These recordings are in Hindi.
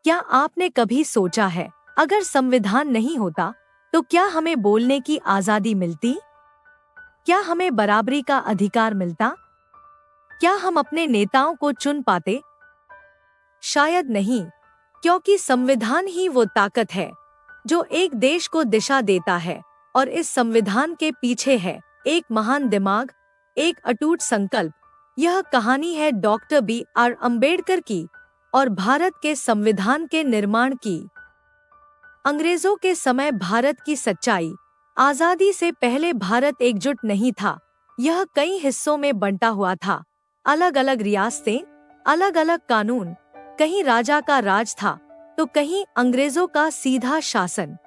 क्या आपने कभी सोचा है, अगर संविधान नहीं होता तो क्या हमें बोलने की आजादी मिलती? क्या हमें बराबरी का अधिकार मिलता? क्या हम अपने नेताओं को चुन पाते? शायद नहीं, क्योंकि संविधान ही वो ताकत है जो एक देश को दिशा देता है। और इस संविधान के पीछे है एक महान दिमाग, एक अटूट संकल्प। यह कहानी है डॉक्टर B.R. अम्बेडकर की और भारत के संविधान के निर्माण की। अंग्रेजों के समय भारत की सच्चाई। आजादी से पहले भारत एकजुट नहीं था। यह कई हिस्सों में बंटा हुआ था। अलग अलग रियासतें, अलग अलग कानून। कहीं राजा का राज था तो कहीं अंग्रेजों का सीधा शासन।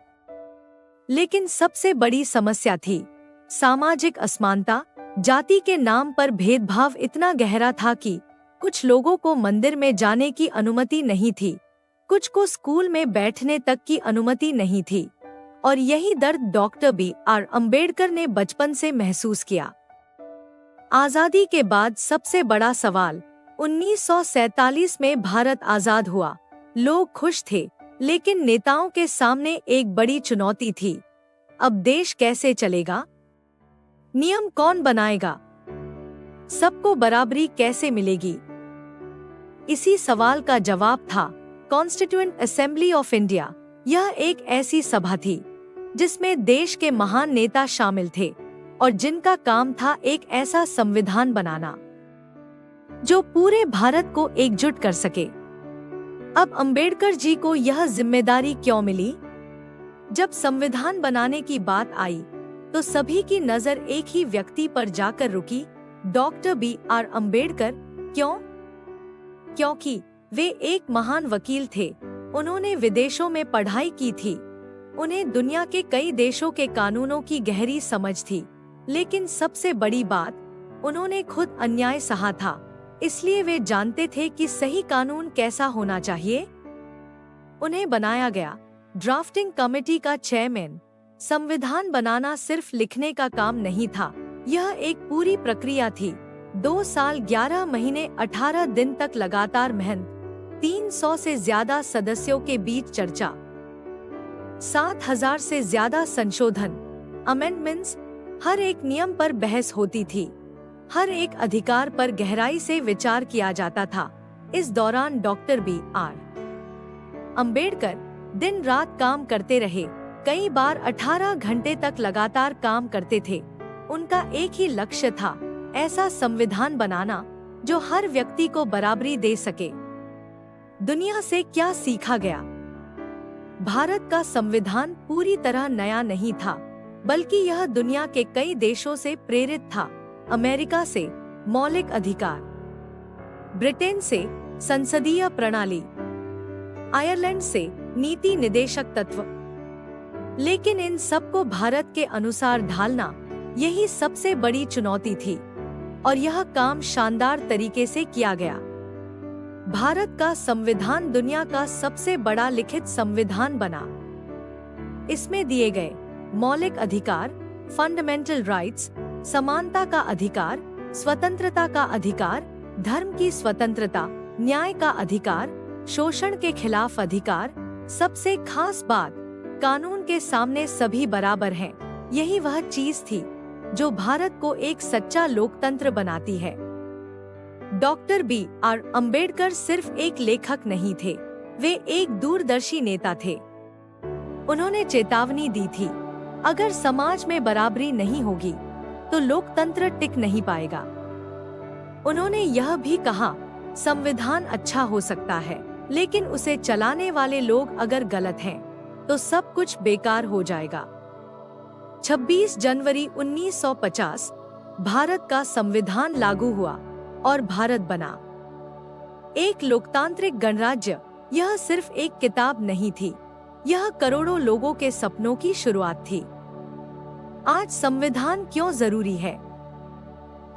लेकिन सबसे बड़ी समस्या थी सामाजिक असमानता। जाति के नाम पर भेदभाव इतना गहरा था कि कुछ लोगों को मंदिर में जाने की अनुमति नहीं थी, कुछ को स्कूल में बैठने तक की अनुमति नहीं थी। और यही दर्द डॉक्टर B.R. अम्बेडकर ने बचपन से महसूस किया। आजादी के बाद सबसे बड़ा सवाल। 1947 में भारत आजाद हुआ। लोग खुश थे, लेकिन नेताओं के सामने एक बड़ी चुनौती थी। अब देश कैसे चलेगा? नियम कौन बनाएगा? सबको बराबरी कैसे मिलेगी? इसी सवाल का जवाब था कॉन्स्टिट्यूएंट असेंबली ऑफ इंडिया। यह एक ऐसी सभा थी जिसमें देश के महान नेता शामिल थे और जिनका काम था एक ऐसा संविधान बनाना जो पूरे भारत को एकजुट कर सके। अब अम्बेडकर जी को यह जिम्मेदारी क्यों मिली? जब संविधान बनाने की बात आई तो सभी की नजर एक ही व्यक्ति पर जाकर रुकी, डॉक्टर B.R. अम्बेडकर। क्यों? क्योंकि वे एक महान वकील थे। उन्होंने विदेशों में पढ़ाई की थी। उन्हें दुनिया के कई देशों के कानूनों की गहरी समझ थी। लेकिन सबसे बड़ी बात, उन्होंने खुद अन्याय सहा था, इसलिए वे जानते थे कि सही कानून कैसा होना चाहिए। उन्हें बनाया गया ड्राफ्टिंग कमेटी का चेयरमैन। संविधान बनाना सिर्फ लिखने का काम नहीं था, यह एक पूरी प्रक्रिया थी। 2 साल 11 महीने 18 दिन तक लगातार मेहनत, 300 से ज्यादा सदस्यों के बीच चर्चा, 7,000 से ज्यादा संशोधन, अमेंडमेंट्स। हर एक नियम पर बहस होती थी, हर एक अधिकार पर गहराई से विचार किया जाता था। इस दौरान डॉक्टर B.R. अम्बेडकर दिन रात काम करते रहे, कई बार 18 घंटे तक लगातार काम करते थे। उनका एक ही लक्ष्य था, ऐसा संविधान बनाना जो हर व्यक्ति को बराबरी दे सके। दुनिया से क्या सीखा गया? भारत का संविधान पूरी तरह नया नहीं था, बल्कि यह दुनिया के कई देशों से प्रेरित था। अमेरिका से मौलिक अधिकार, ब्रिटेन से संसदीय प्रणाली, आयरलैंड से नीति निदेशक तत्व। लेकिन इन सबको भारत के अनुसार ढालना, यही सबसे बड़ी चुनौती थी। और यह काम शानदार तरीके से किया गया। भारत का संविधान दुनिया का सबसे बड़ा लिखित संविधान बना। इसमें दिए गए मौलिक अधिकार, फंडामेंटल राइट्स, समानता का अधिकार, स्वतंत्रता का अधिकार, धर्म की स्वतंत्रता, न्याय का अधिकार, शोषण के खिलाफ अधिकार, सबसे खास बात, कानून के सामने सभी बराबर हैं। यही वह चीज थी जो भारत को एक सच्चा लोकतंत्र बनाती है। Doctor B.R. अम्बेडकर सिर्फ एक लेखक नहीं थे, वे एक दूरदर्शी नेता थे। उन्होंने चेतावनी दी थी, अगर समाज में बराबरी नहीं होगी तो लोकतंत्र टिक नहीं पाएगा। उन्होंने यह भी कहा, संविधान अच्छा हो सकता है, लेकिन उसे चलाने वाले लोग अगर गलत हैं, तो सब कुछ बेकार हो जाएगा। 26 जनवरी 1950 भारत का संविधान लागू हुआ और भारत बना एक लोकतांत्रिक गणराज्य। यह सिर्फ एक किताब नहीं थी, यह करोड़ों लोगों के सपनों की शुरुआत थी। आज संविधान क्यों जरूरी है?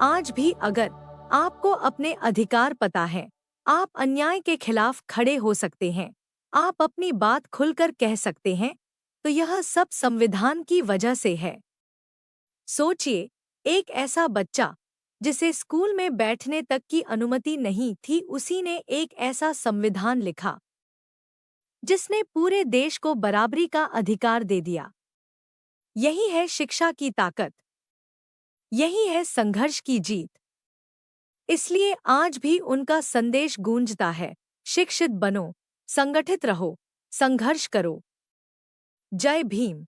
आज भी अगर आपको अपने अधिकार पता है, आप अन्याय के खिलाफ खड़े हो सकते हैं, आप अपनी बात खुलकर कह सकते हैं, तो यह सब संविधान की वजह से है। सोचिए, एक ऐसा बच्चा जिसे स्कूल में बैठने तक की अनुमति नहीं थी, उसी ने एक ऐसा संविधान लिखा। जिसने पूरे देश को बराबरी का अधिकार दे दिया। यही है शिक्षा की ताकत, यही है संघर्ष की जीत। इसलिए आज भी उनका संदेश गूंजता है, शिक्षित बनो, संगठित रहो, संघर्ष करो। जय भीम।